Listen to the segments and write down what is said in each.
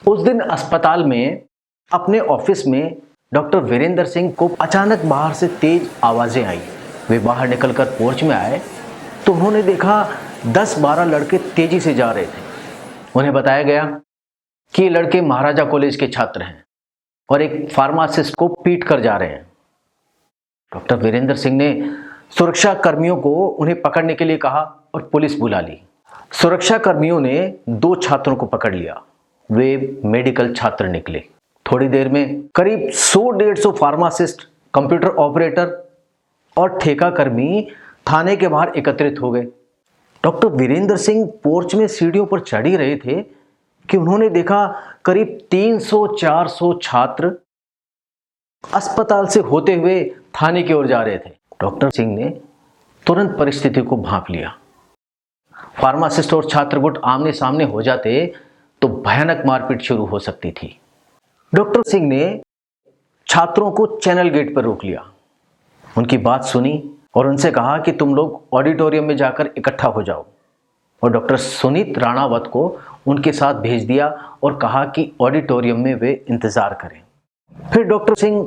उस दिन अस्पताल में अपने ऑफिस में डॉक्टर वीरेंद्र सिंह को अचानक बाहर से तेज आवाज़ें आई। वे बाहर निकलकर पोर्च में आए तो उन्होंने देखा 10-12 लड़के तेजी से जा रहे थे। उन्हें बताया गया कि ये लड़के महाराजा कॉलेज के छात्र हैं और एक फार्मासिस्ट को पीट कर जा रहे हैं। डॉक्टर वीरेंद्र सिंह ने सुरक्षा कर्मियों को उन्हें पकड़ने के लिए कहा और पुलिस बुला ली। सुरक्षा कर्मियों ने 2 छात्रों को पकड़ लिया। वे मेडिकल छात्र निकले। थोड़ी देर में करीब 100-150 फार्मासिस्ट, कंप्यूटर ऑपरेटर और ठेका कर्मी थाने के बाहर एकत्रित हो गए। डॉक्टर वीरेंद्र सिंह पोर्च में सीढ़ियों पर चढ़ ही रहे थे कि उन्होंने देखा करीब 300-400 छात्र अस्पताल से होते हुए थाने की ओर जा रहे थे। डॉक्टर सिंह ने तुरंत परिस्थिति को भांप लिया। फार्मासिस्ट और छात्र गुट आमने सामने हो जाते तो भयानक मारपीट शुरू हो सकती थी। डॉक्टर सिंह ने छात्रों को चैनल गेट पर रोक लिया, उनकी बात सुनी और उनसे कहा कि तुम लोग ऑडिटोरियम में जाकर इकट्ठा हो जाओ, और डॉक्टर सुनीत राणावत को उनके साथ भेज दिया और कहा कि ऑडिटोरियम में वे इंतजार करें। फिर डॉक्टर सिंह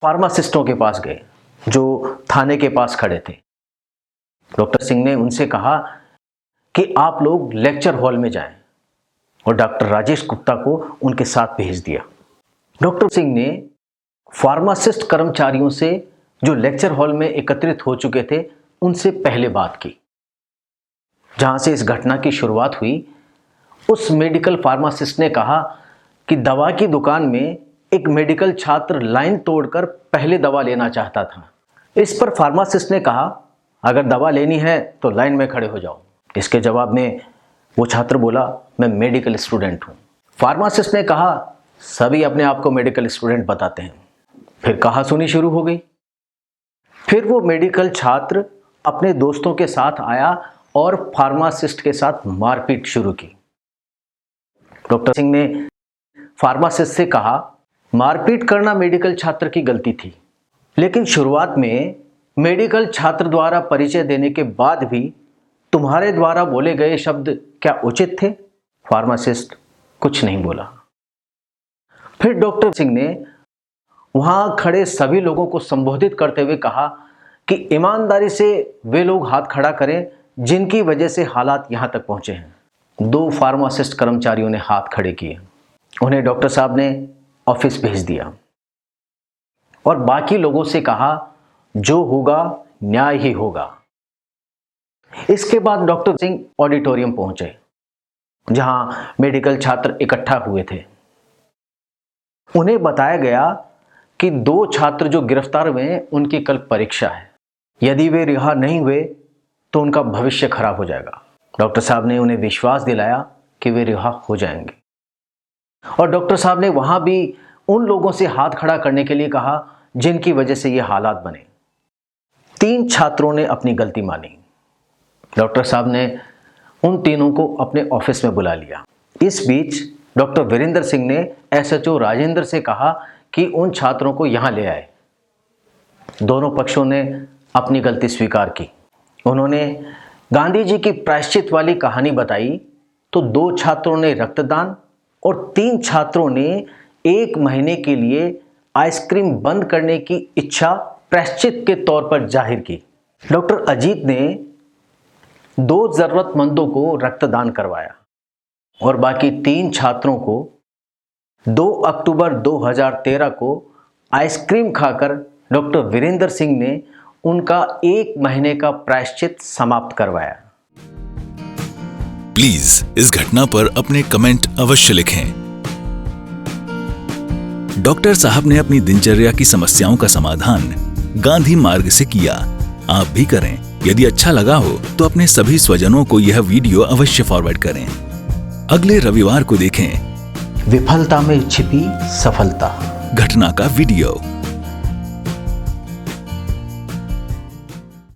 फार्मासिस्टों के पास गए जो थाने के पास खड़े थे। डॉक्टर सिंह ने उनसे कहा कि आप लोग लेक्चर हॉल में जाएं, और डॉक्टर राजेश गुप्ता को उनके साथ भेज दिया। डॉक्टर सिंह ने फार्मासिस्ट कर्मचारियों से जो लेक्चर हॉल में एकत्रित हो चुके थे उनसे पहले बात की। जहां से इस घटना की शुरुआत हुई, उस मेडिकल फार्मासिस्ट ने कहा कि दवा की दुकान में एक मेडिकल छात्र लाइन तोड़कर पहले दवा लेना चाहता था। इस पर फार्मासिस्ट ने कहा, अगर दवा लेनी है तो लाइन में खड़े हो जाओ। इसके जवाब में वो छात्र बोला, मैं मेडिकल स्टूडेंट हूँ। फार्मासिस्ट ने कहा, सभी अपने आप को मेडिकल स्टूडेंट बताते हैं। फिर कहासुनी शुरू हो गई। फिर वो मेडिकल छात्र अपने दोस्तों के साथ आया और फार्मासिस्ट के साथ मारपीट शुरू की। डॉक्टर सिंह ने फार्मासिस्ट से कहा, मारपीट करना मेडिकल छात्र की गलती थी, लेकिन शुरुआत में मेडिकल छात्र द्वारा परिचय देने के बाद भी तुम्हारे द्वारा बोले गए शब्द क्या उचित थे? फार्मासिस्ट कुछ नहीं बोला। फिर डॉक्टर सिंह ने वहां खड़े सभी लोगों को संबोधित करते हुए कहा कि ईमानदारी से वे लोग हाथ खड़ा करें जिनकी वजह से हालात यहां तक पहुंचे हैं। 2 फार्मासिस्ट कर्मचारियों ने हाथ खड़े किए। उन्हें डॉक्टर साहब ने ऑफिस भेज दिया और बाकी लोगों से कहा, जो होगा न्याय ही होगा। इसके बाद डॉक्टर सिंह ऑडिटोरियम पहुंचे जहां मेडिकल छात्र इकट्ठा हुए थे। उन्हें बताया गया कि 2 छात्र जो गिरफ्तार हुए हैं उनकी कल परीक्षा है। यदि वे रिहा नहीं हुए तो उनका भविष्य खराब हो जाएगा। डॉक्टर साहब ने उन्हें विश्वास दिलाया कि वे रिहा हो जाएंगे, और डॉक्टर साहब ने वहां भी उन लोगों से हाथ खड़ा करने के लिए कहा जिनकी वजह से ये हालात बने। 3 छात्रों ने अपनी गलती मानी। डॉक्टर साहब ने उन तीनों को अपने ऑफिस में बुला लिया। इस बीच डॉक्टर वीरेंद्र सिंह ने एसएचओ राजेंद्र से कहा कि उन छात्रों को यहां ले आए। दोनों पक्षों ने अपनी गलती स्वीकार की। उन्होंने गांधी जी की प्रायश्चित वाली कहानी बताई तो 2 छात्रों ने रक्तदान और 3 छात्रों ने 1 महीने के लिए आइसक्रीम बंद करने की इच्छा प्रायश्चित के तौर पर जाहिर की। डॉक्टर अजीत ने 2 जरूरतमंदों को रक्तदान करवाया और बाकी 3 छात्रों को 2 अक्टूबर 2013 को आइसक्रीम खाकर डॉक्टर वीरेंद्र सिंह ने उनका 1 महीने का प्रायश्चित समाप्त करवाया। प्लीज इस घटना पर अपने कमेंट अवश्य लिखें। डॉक्टर साहब ने अपनी दिनचर्या की समस्याओं का समाधान गांधी मार्ग से किया। आप भी करें। यदि अच्छा लगा हो तो अपने सभी स्वजनों को यह वीडियो अवश्य फॉरवर्ड करें। अगले रविवार को देखें विफलता में छिपी सफलता घटना का वीडियो।